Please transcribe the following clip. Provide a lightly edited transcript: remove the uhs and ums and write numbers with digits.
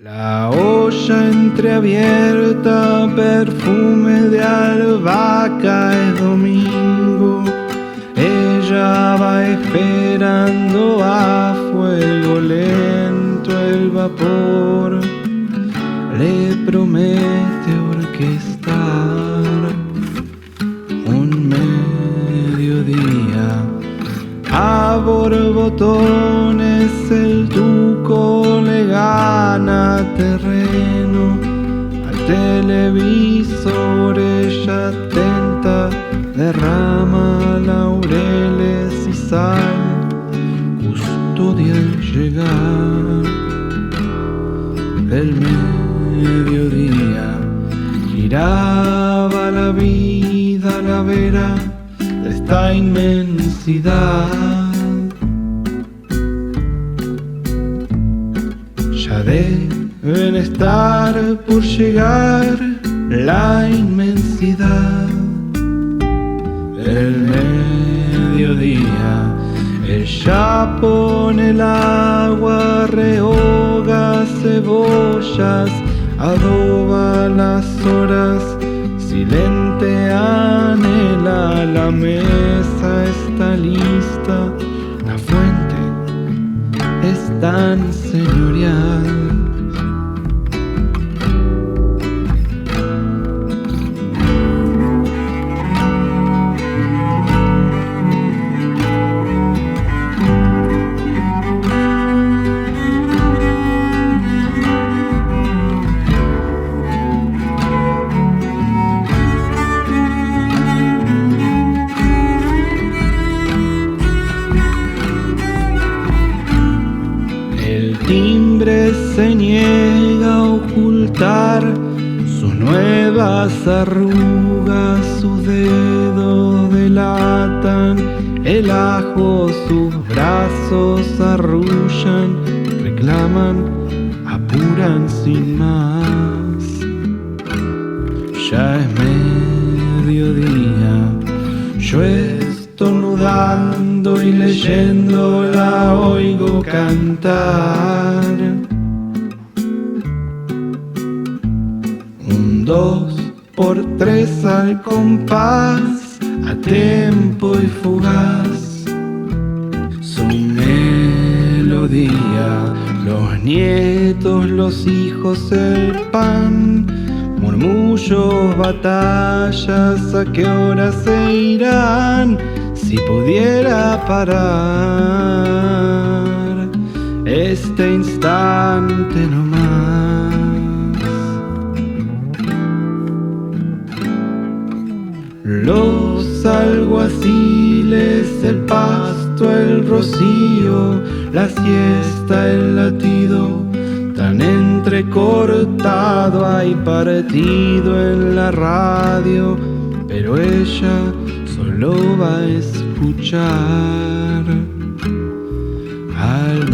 La olla entreabierta, perfume de albahaca, es domingo. Ella va esperando a fuego lento el vapor. Le promete orquestar un mediodía. A borbotones el duco le gana terreno. Al televisor ella atenta derrama laureles y sal. Custodia al llegar del mediodía. Giraba la vida a la vera de esta inmensidad. Ya deben estar por llegar la inmensidad. El mediodía, ella pone el agua, rehoga cebollas, adoba las horas, silente anhela, la mesa está lista, la fuente es tan señorial. Timbre se niega a ocultar sus nuevas arrugas, sus dedos delatan el ajo, sus brazos arrullan, reclaman, apuran sin más. Ya es mediodía, yo estornudando y leyendo la oigo cantar. 1, 2 por 3 al compás, a tiempo y fugaz. Su melodía, los nietos, los hijos, el pan. Murmullos, batallas, ¿a qué hora se irán? Si pudiera parar este instante no más. Los alguaciles, el pasto, el rocío, la siesta, el latido, tan entrecortado hay partido en la radio, pero ella solo va a escuchar al